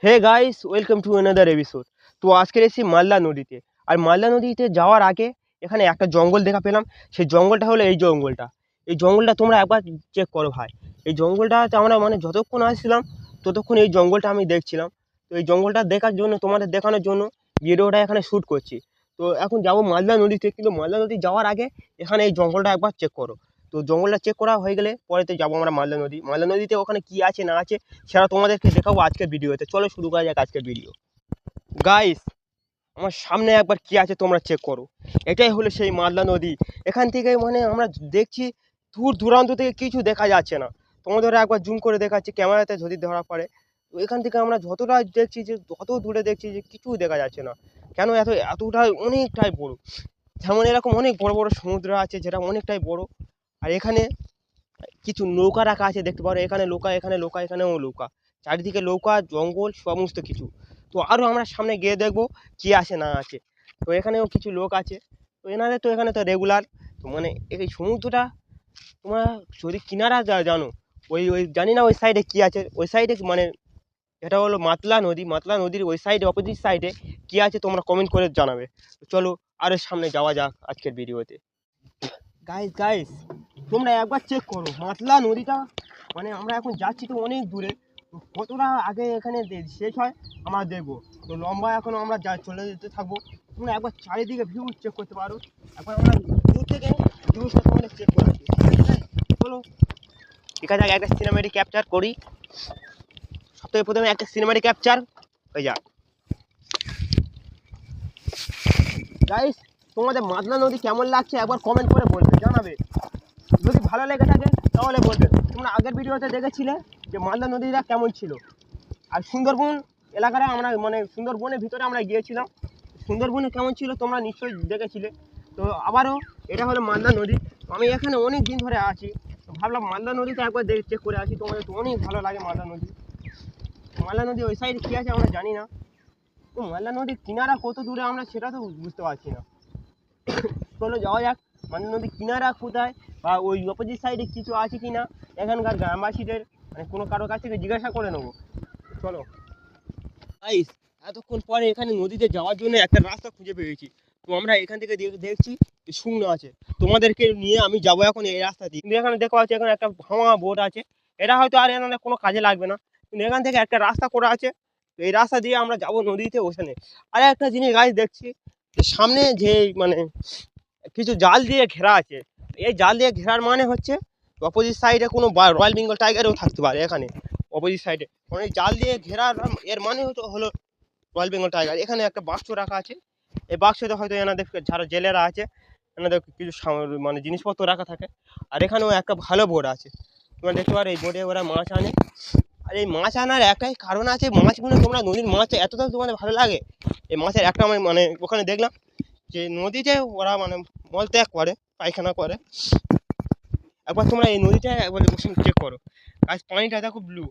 Hey guys, welcome to another episode. তো আজকের এসেছি মালদা নদীতে। আর মালদা নদীতে যাওয়ার আগে এখানে একটা জঙ্গল দেখা পেলাম। সেই জঙ্গলটা হলো এই জঙ্গলটা। এই জঙ্গলটা তোমরা একবার চেক করো ভাই। এই জঙ্গলটাতে আমরা যতক্ষণ আসছিলাম ততক্ষণ এই জঙ্গলটা আমি দেখছিলাম। তো এই জঙ্গলটা দেখার জন্য, তোমাদের দেখানোর জন্য ভিডিওটা এখানে শ্যুট করছি। তো এখন যাবো মালদা নদীতে, কিন্তু মালদা নদী যাওয়ার আগে এখানে এই জঙ্গলটা একবার চেক করো। তো জঙ্গলটা চেক করা হয়ে গেলে পরেতে যাবো আমরা মালদা নদী। মালদা নদীতে ওখানে কি আছে না আছে সেটা তোমাদেরকে দেখাবো আজকের ভিডিওতে। চলো শুরু করা যাক আজকের ভিডিও। গাইস, আমার সামনে একবার কি আছে তোমরা চেক করো। এটাই হলো সেই মালদা নদী। এখান থেকে আমরা দেখছি দূর দূরান্ত থেকে কিছু দেখা যাচ্ছে না। তোমাদের একবার জুম করে দেখাচ্ছি ক্যামেরাতে যদি ধরা পড়ে। তো এখান থেকে আমরা যতটা দেখছি, যে যত দূরে দেখছি যে কিছু দেখা যাচ্ছে না। কেন এতটাই অনেকটাই বড়। যেমন এরকম অনেক বড় বড় সমুদ্র আছে যেটা অনেকটাই বড়। আর এখানে কিছু নৌকা রাখা আছে, দেখতে পারো। এখানে নৌকা, এখানে নৌকা, এখানেও নৌকা। চারিদিকে নৌকা, জঙ্গল, সমস্ত কিছু। তো আরও আমরা সামনে গিয়ে দেখবো কি আছে না আছে। তো এখানেও কিছু লোক আছে। তো এনাদের তো এখানে তো রেগুলার। তো এই সমুদ্রটা তোমরা যদি কিনারা জানো, ওই ওই জানি না ওই সাইডে কি আছে। ওই সাইডে এটা হলো মাতলা নদী। মাতলা নদীর ওই সাইডে, অপোজিট সাইডে কি আছে তোমরা কমেন্ট করে জানাবে। তো চলো আরও সামনে যাওয়া যাক আজকের ভিডিওতে। গাইস গাইস, তোমরা একবার চেক করো মাতলা নদীটা। আমরা এখন যাচ্ছি তো অনেক দূরে। তো কতটা আগে এখানে শেষ হয় আমরা দেখবো। তো লম্বা এখন আমরা চলে যেতে থাকবো। তোমরা একবার চারিদিকে ভিউ চেক করতে পারো। এখন আমরা দূর থেকে ভিউটা তোমাদের চেক করাচ্ছি। চলো ঠিক আছে, একটা সিনেমেটিক ক্যাপচার করি। সব থেকে প্রথমে একটা সিনেমেটিক ক্যাপচার হয়ে যাক। গাইস, তোমাদের মাতলা নদী কেমন লাগছে একবার কমেন্ট করে বলবে, জানাবে। যদি ভালো লেগে থাকে তাহলে বলবে। তোমরা আগের ভিডিওতে দেখেছিলে যে মালদা নদীটা কেমন ছিল। আর সুন্দরবন এলাকাটা আমরা সুন্দরবনের ভিতরে আমরা গিয়েছিলাম। সুন্দরবনে কেমন ছিল তোমরা নিশ্চয়ই দেখেছিলে। তো আবারও এটা হলো মালদা নদী। আমি এখানে অনেক দিন ধরে আছি। তো ভাবলাম মালদা নদীতে একবার চেক করে আসি। তোমাদের তো অনেক ভালো লাগে মালদা নদী। মালদা নদী ওই সাইডে কী আছে আমরা জানি না। তো মালদা নদীর কিনারা কত দূরে আমরা সেটা তো বুঝতে পারছি না। চলো যাওয়া যাক মালদা নদীর কিনারা কোথায়, বা ওই অপোজিট সাইডে কিছু আছে কি না এখানকার গ্রামবাসীদের, কোনো কারোর কাছ থেকে জিজ্ঞাসা করে নেবো। চলো গাইস, এতক্ষণ পরে এখানে নদীতে যাওয়ার জন্য একটা রাস্তা খুঁজে পেয়েছি। তো আমরা এখান থেকে দেখছি শূন্য আছে। তোমাদেরকে নিয়ে আমি যাবো এখন এই রাস্তা দিয়ে। কিন্তু এখানে দেখো আছে, এখানে একটা ভাঙা বোট আছে। এটা হয়তো আর এখানে কোনো কাজে লাগবে না, কিন্তু এখান থেকে একটা রাস্তা করা আছে। তো এই রাস্তা দিয়ে আমরা যাবো নদীতে ওখানে। আর একটা জিনিস গাইস দেখছি, যে সামনে যে মানে কিছু জাল দিয়ে ঘেরা আছে। এই জাল দিয়ে ঘেরার মানে হচ্ছে অপোজিট সাইডে কোনো রয়্যাল বেঙ্গল টাইগারও থাকতে পারে এখানে অপোজিট সাইডে। মানে এই জাল দিয়ে ঘেরার এর মানে হলো রয়্যাল বেঙ্গল টাইগার। এখানে একটা বাক্স রাখা আছে। এই বাক্সতে হয়তো এনাদের যারা জেলেরা আছে এনাদের কিছু জিনিসপত্র রাখা থাকে। আর এখানেও একটা ভালো বোট আছে। তোমরা দেখতে পারো এই বোটে ওরা মাছ আনে। আর এই মাছ আনার একটাই কারণ আছে, মাছগুলো তোমরা নদীর মাছ এতটা তোমাদের ভালো লাগে। এই মাছের একটা আমি ওখানে দেখলাম যে নদীতে ওরা মলত্যাগ করে, পায়খানা করে। একবার তোমরা এই নদীটা একবার চেক করো। আজ পানিটা দেখো ব্লু।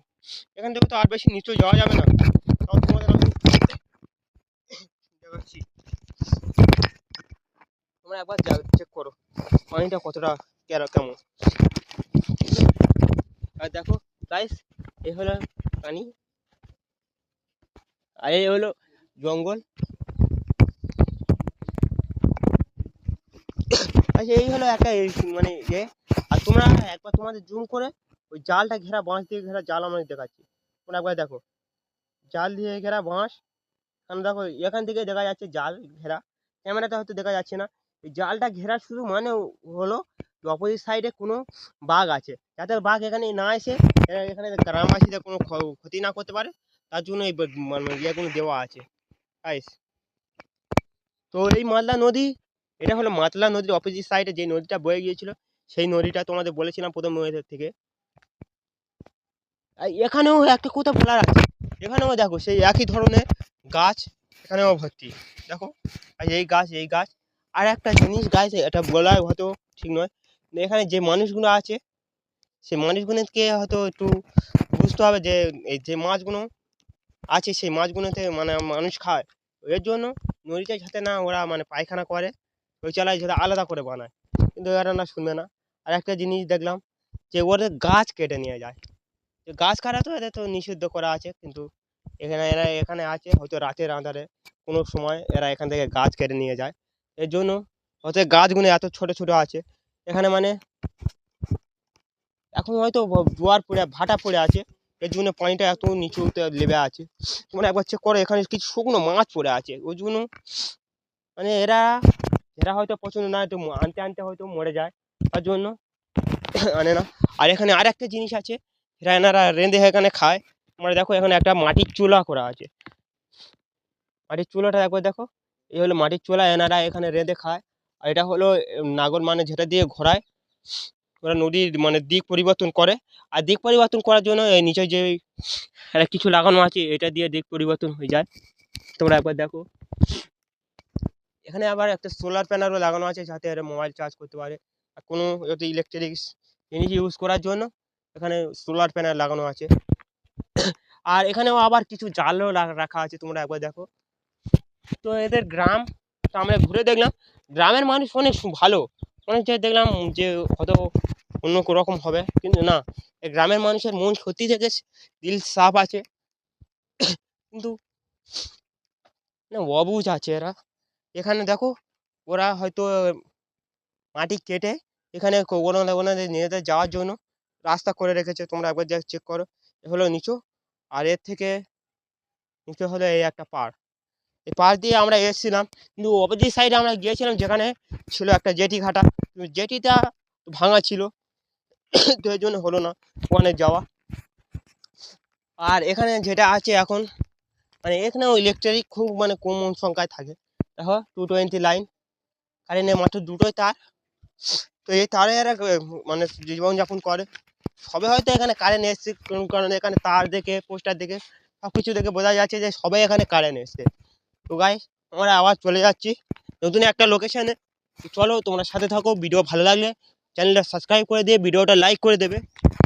এখান থেকে তো আর বেশি নিচে যাওয়া যাবে না। তাও তোমাদের আমি দেখাচ্ছি। তোমরা একবার চেক করো পানিটা কতটা কেমন। আর দেখো গাইস, এই হলো পানি, আর এই হলো জঙ্গল। আচ্ছা, এই হলো একটা আর তোমরা একবার তোমাদের জুম করে ওই জালটা ঘেরা, বাঁশ দিয়ে ঘেরা জাল আমি দেখাচ্ছি। তোমরা একবার দেখো জাল দিয়ে ঘেরা বাঁশ। কারণ দেখো এখান থেকে দেখা যাচ্ছে জাল ঘেরা, ক্যামেরাতে হয়তো দেখা যাচ্ছে না। এই জালটা ঘেরা শুধু হলো অপোজিট সাইডে কোনো বাঘ আছে, যাতে বাঘ এখানে না এসে এখানে গ্রামবাসীদের কোনো ক্ষতি না করতে পারে, তার জন্য এই ইয়েগুলো দেওয়া আছে গাইস। তো এই মালদা নদী, এটা হলো মাতলা নদীর অপোজিট সাইডে যে নদীটা বয়ে গিয়েছিল, সেই নদীটা তোমাদের বলেছিলাম প্রথম থেকে। আর এখানেও একটা কথা বলার আছে। এখানেও দেখো সেই একই ধরনের গাছ এখানেও ভর্তি। দেখো এই গাছ। আর একটা জিনিস গাছ, এটা বলা হয়তো ঠিক নয়, এখানে যে মানুষগুলো আছে সেই মানুষগুলোকে হয়তো একটু বুঝতে হবে যে এই যে মাছগুলো আছে সেই মাছগুলোতে মানুষ খায়। এর জন্য নদীতে যাতে না ওরা পায়খানা করে, শৌচালয় যাতে আলাদা করে বানায়, কিন্তু এরা না শুনবে না। আর একটা জিনিস দেখলাম যে ওদের গাছ কেটে নিয়ে যায়। গাছ কাটা তো এদের তো নিষিদ্ধ করা আছে, কিন্তু এখানে এরা এখানে আছে হয়তো রাতের আঁধারে কোনো সময় এরা এখান থেকে গাছ কেটে নিয়ে যায়। এর জন্য হয়তো গাছগুলো এত ছোট ছোট আছে এখানে, মানে এখন হয়তো জোয়ার পড়ে ভাটা পড়ে আছে, এর জন্য পানিটা এত নিচুতে লেবে আছে। তোমরা একবার চেক করো, এখানে কিছু শুকনো মাছ পড়ে আছে, ওই জন্য মানে এরা এরা হয়তো পছন্দ না, একটু আনতে আনতে হয়তো মরে যায়, তার জন্য আনে না। আর এখানে আর একটা জিনিস আছে, এরা এনারা রেঁধে এখানে খায়। তোমরা দেখো এখানে একটা মাটির চুলা করা আছে, মাটির চুলাটা একবার দেখো, এই হলো মাটির চুলা, এনারা এখানে রেঁধে খায়। আর এটা হলো নাগর, মানে যেটা দিয়ে ঘোরায়, ওরা নদীর মানে দিক পরিবর্তন করে। আর দিক পরিবর্তন করার জন্য এই নিচে যে একটা কিছু লাগানো আছে, এটা দিয়ে দিক পরিবর্তন হয়ে যায়। তোমরা একবার দেখো, এখানে আবার একটা সোলার প্যানেলও লাগানো আছে, যাতে এরা মোবাইল চার্জ করতে পারে। আর কোনো যদি ইলেকট্রিক জিনিস ইউজ করার জন্য এখানে সোলার প্যানেল লাগানো আছে। আর এখানেও আবার কিছু জালও রাখা আছে, তোমরা একবার দেখো। তো এদের গ্রাম, তো আমরা ঘুরে দেখলাম, গ্রামের মানুষ অনেক ভালো। অনেক জায়গায় দেখলাম যে হয়তো অন্য রকম হবে, কিন্তু না, এই গ্রামের মানুষের মন সত্যি থেকে দিল সাফ আছে। কিন্তু না, অবুঝ আছে এরা। এখানে দেখো, ওরা হয়তো মাটি কেটে এখানে ওনাদের নিজেদের যাওয়ার জন্য রাস্তা করে রেখেছে। তোমরা একবার যা চেক করো, এ হলো নিচু, আর এর থেকে নিচে হলো এই একটা পাড়। এই পাশ দিয়ে আমরা এসেছিলাম, কিন্তু অপোজিট সাইডে আমরা গিয়েছিলাম যেখানে ছিল একটা জেটি ঘাটা, কিন্তু জেটিটা ভাঙা ছিল, তো এই জন্য হলো না ওখানে যাওয়া। আর এখানে যেটা আছে এখন, মানে এখানেও ইলেকট্রিক খুব মানে কম সংখ্যায় থাকে। দেখো 220 লাইন, কারেন্টের মাত্র দুটোই তার। তো এই তারে এরা মানে জীবনযাপন করে। সবে হয়তো এখানে কারেন্ট এসছে, কোন কারণে এখানে তার দেখে, পোস্টার দেখে, সব কিছু দেখে বোঝা যাচ্ছে যে সবাই এখানে কারেন্ট এসছে। তো গাইস, আমরা আবার চলে যাচ্ছি নতুন একটা লোকেশনে। চলো তোমরা সাথে থাকো, ভিডিও ভালো লাগলে চ্যানেলটা সাবস্ক্রাইব করে দিয়ে ভিডিওটা লাইক করে দেবে।